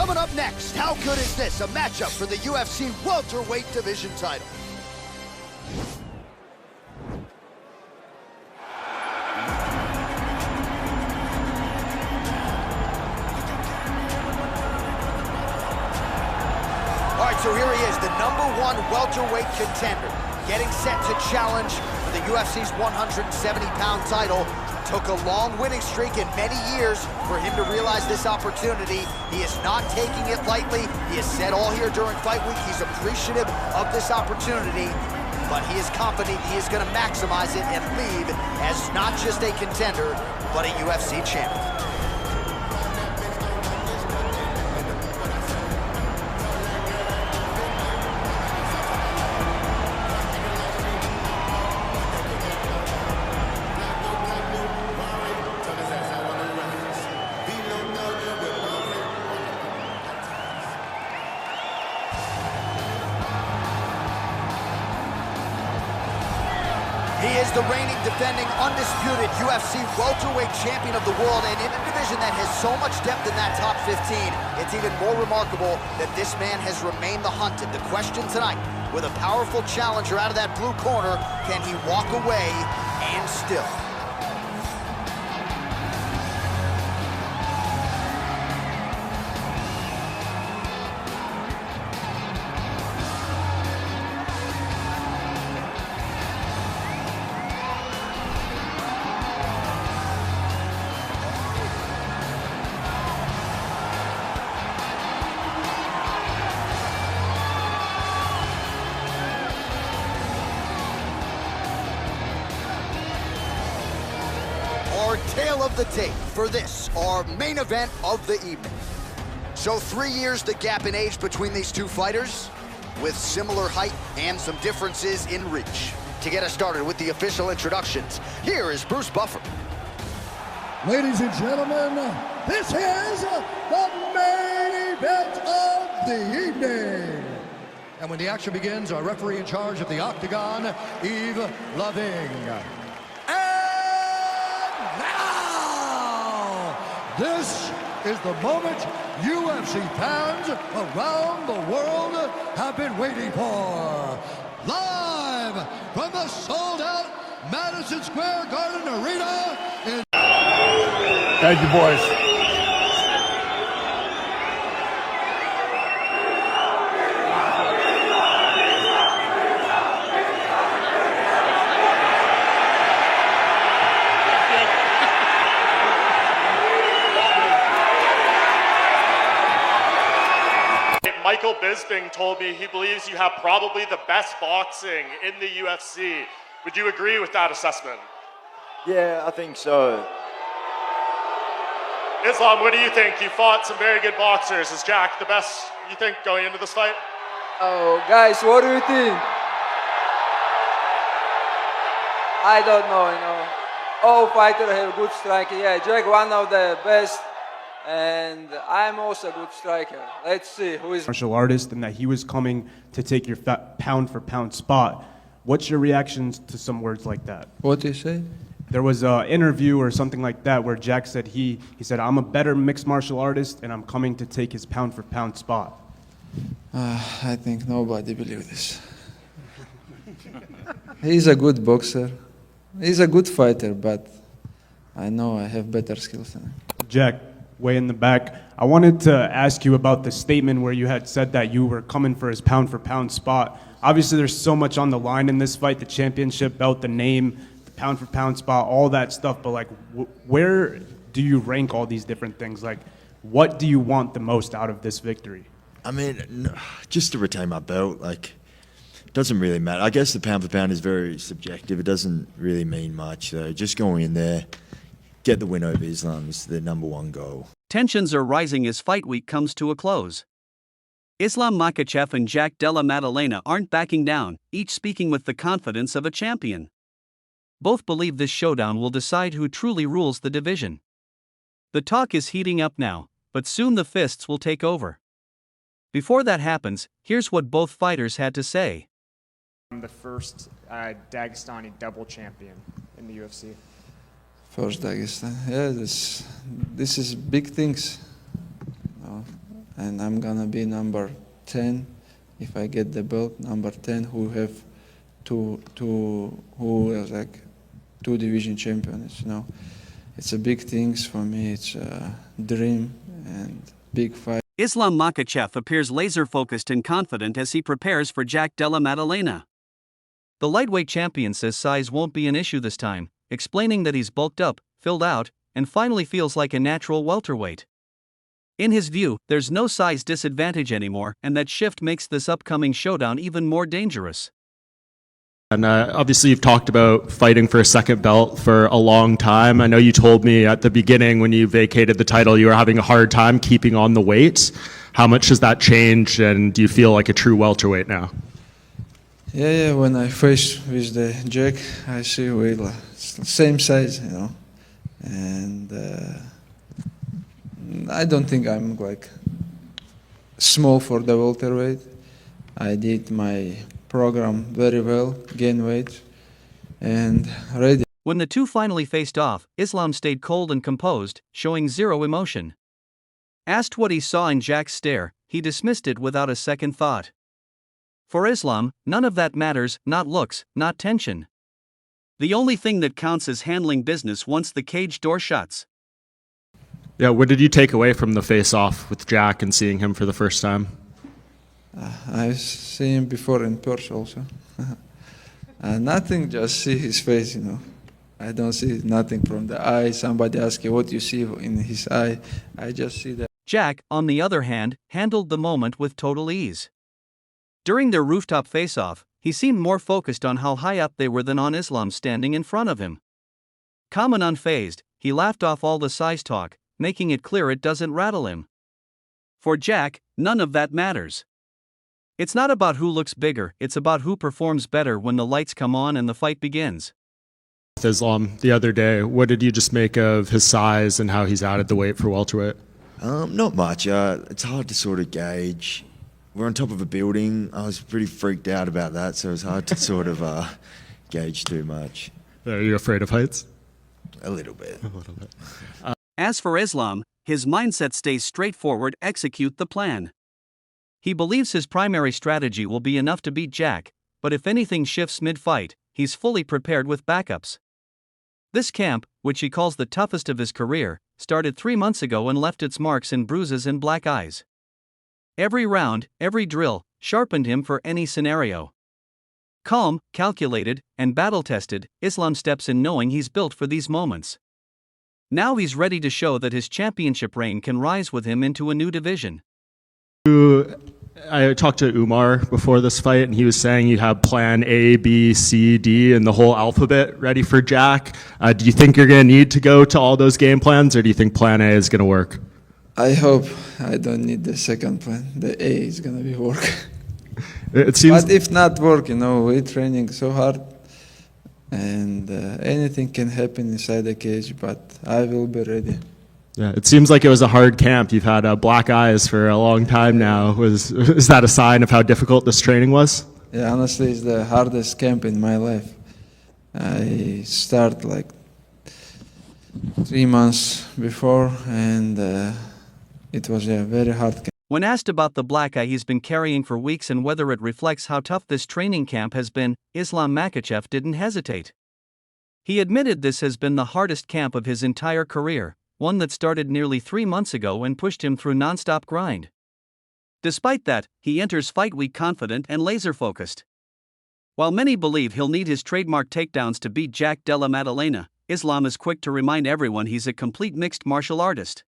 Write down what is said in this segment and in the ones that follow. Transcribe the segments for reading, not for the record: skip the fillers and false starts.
Coming up next, how good is this? A matchup for the UFC welterweight division title. All right, so here he is, the #1 welterweight contender, getting set to challenge for the UFC's 170-pound title. Took a long winning streak in many years for him to realize this opportunity. He is not taking it lightly. He has said all here during fight week he's appreciative of this opportunity, but he is confident he is going to maximize it and leave as not just a contender, but a UFC champion. He is the reigning, defending, undisputed UFC welterweight champion of the world, and in a division that has so much depth in that top 15, it's even more remarkable that this man has remained the hunted. The question tonight, with a powerful challenger out of that blue corner, can he walk away and still? Tale of the tape for this, our main event of the evening. So 3 years the gap in age between these two fighters, with similar height and some differences in reach. To get us started with the official introductions, here is Bruce Buffer. Ladies and gentlemen, this is the main event of the evening. And when the action begins, our referee in charge of the Octagon, Yves Loving. This is the moment UFC fans around the world have been waiting for. Live from the sold-out Madison Square Garden Arena in... Thank you, boys. Michael Bisping told me he believes you have probably the best boxing in the UFC. Would you agree with that assessment? Yeah, I think so. Islam, what do you think? You fought some very good boxers. Is Jack the best, you think, going into this fight? Oh, guys, what do you think? I don't know, you know. All fighters have good striking. Yeah, Jack one of the best. And I'm also a good striker. Let's see who is martial artist, and that he was coming to take your pound for pound spot. What's your reactions to some words like that? What do you say? There was an interview or something like that where Jack said he said, I'm a better mixed martial artist and I'm coming to take his pound for pound spot. I think nobody believes this. He's a good boxer. He's a good fighter, but I know I have better skills than him. Jack, way in the back, I wanted to ask you about the statement where you had said that you were coming for his pound for pound spot. Obviously there's so much on the line in this fight, the championship belt, the name, the pound for pound spot, all that stuff, but like where do you rank all these different things? Like what do you want the most out of this victory? I mean, just to retain my belt, like, it doesn't really matter. I guess the pound for pound is very subjective. It doesn't really mean much, though. Just going in there, get the win over Islam is the #1 goal. Tensions are rising as fight week comes to a close. Islam Makhachev and Jack Della Maddalena aren't backing down, each speaking with the confidence of a champion. Both believe this showdown will decide who truly rules the division. The talk is heating up now, but soon the fists will take over. Before that happens, here's what both fighters had to say. I'm the first Dagestani double champion in the UFC. First Dagestan. Yeah, this is big things. and I'm gonna be number 10 if I get the belt. Number 10 who have who is like 2 division champions. It's a big things for me. It's a dream and big fight. Islam Makhachev appears laser-focused and confident as he prepares for Jack Della Maddalena. The lightweight champion says size won't be an issue this time, explaining that he's bulked up, filled out, and finally feels like a natural welterweight. In his view, there's no size disadvantage anymore, and that shift makes this upcoming showdown even more dangerous. And obviously you've talked about fighting for a second belt for a long time. I know you told me at the beginning when you vacated the title you were having a hard time keeping on the weight. How much has that changed, and do you feel like a true welterweight now? Yeah, when I faced with the Jack, I see we same size, and I don't think I'm like small for the welterweight. I did my program very well, gain weight, and ready. When the two finally faced off, Islam stayed cold and composed, showing zero emotion. Asked what he saw in Jack's stare, he dismissed it without a second thought. For Islam, none of that matters, not looks, not tension. The only thing that counts is handling business once the cage door shuts. Yeah, what did you take away from the face-off with Jack and seeing him for the first time? I've seen him before in person also. Nothing, just see his face, I don't see nothing from the eye. Somebody asks you what you see in his eye. I just see that. Jack, on the other hand, handled the moment with total ease. During their rooftop face-off, he seemed more focused on how high up they were than on Islam standing in front of him. Calm and unfazed, he laughed off all the size talk, making it clear it doesn't rattle him. For Jack, none of that matters. It's not about who looks bigger, it's about who performs better when the lights come on and the fight begins. Islam, the other day, what did you just make of his size and how he's added the weight for welterweight? Not much. It's hard to sort of gauge. We're on top of a building. I was pretty freaked out about that, so it was hard to sort of gauge too much. Are you afraid of heights? A little bit. As for Islam, his mindset stays straightforward, execute the plan. He believes his primary strategy will be enough to beat Jack, but if anything shifts mid-fight, he's fully prepared with backups. This camp, which he calls the toughest of his career, started 3 months ago and left its marks in bruises and black eyes. Every round, every drill, sharpened him for any scenario. Calm, calculated, and battle-tested, Islam steps in knowing he's built for these moments. Now he's ready to show that his championship reign can rise with him into a new division. I talked to Umar before this fight, and he was saying you have plan A, B, C, D, and the whole alphabet ready for Jack. Do you think you're going to need to go to all those game plans, or do you think plan A is going to work? I hope I don't need the second plan. The A is going to be work. It seems. But if not work, we're training so hard, and anything can happen inside the cage, but I will be ready. Yeah, it seems like it was a hard camp. You've had black eyes for a long time now. Is that a sign of how difficult this training was? Yeah, honestly, it's the hardest camp in my life. I start like 3 months before, and it was a very hard camp. When asked about the black eye he's been carrying for weeks and whether it reflects how tough this training camp has been, Islam Makhachev didn't hesitate. He admitted this has been the hardest camp of his entire career, one that started nearly 3 months ago and pushed him through non-stop grind. Despite that, he enters fight week confident and laser-focused. While many believe he'll need his trademark takedowns to beat Jack Della Maddalena, Islam is quick to remind everyone he's a complete mixed martial artist.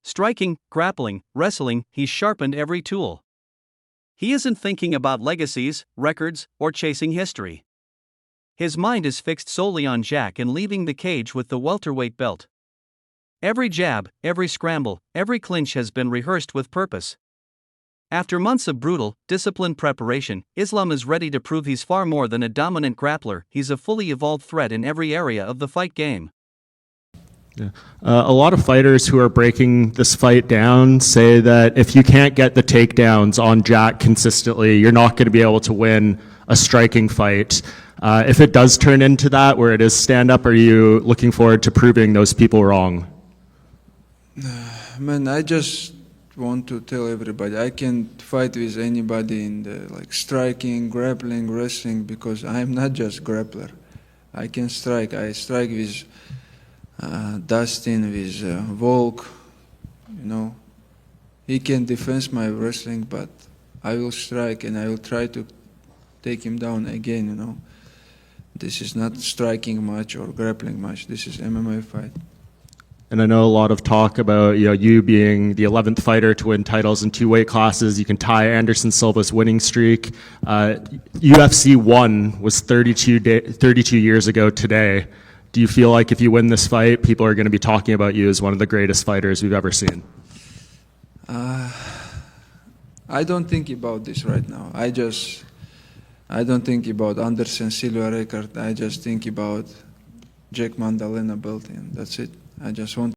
Striking, grappling, wrestling, he's sharpened every tool. He isn't thinking about legacies, records, or chasing history. His mind is fixed solely on Jack and leaving the cage with the welterweight belt. Every jab, every scramble, every clinch has been rehearsed with purpose. After months of brutal, disciplined preparation, Islam is ready to prove he's far more than a dominant grappler. He's a fully evolved threat in every area of the fight game. Yeah. A lot of fighters who are breaking this fight down say that if you can't get the takedowns on Jack consistently, you're not going to be able to win a striking fight. If it does turn into that, where it is stand-up, are you looking forward to proving those people wrong? Man, I just want to tell everybody I can fight with anybody in the like striking, grappling, wrestling, because I'm not just grappler. I can strike. I strike with Dustin, with Volk. You know, he can defend my wrestling, but I will strike and I will try to take him down again. You know, this is not striking match or grappling match. This is MMA fight. And I know a lot of talk about you being the 11th fighter to win titles in 2 weight classes. You can tie Anderson Silva's winning streak. UFC 1 was 32 years ago today. Do you feel like if you win this fight, people are going to be talking about you as one of the greatest fighters we've ever seen? I don't think about this right now. I don't think about Anderson Silva record. I just think about Jack Maddalena belt, and that's it. I just want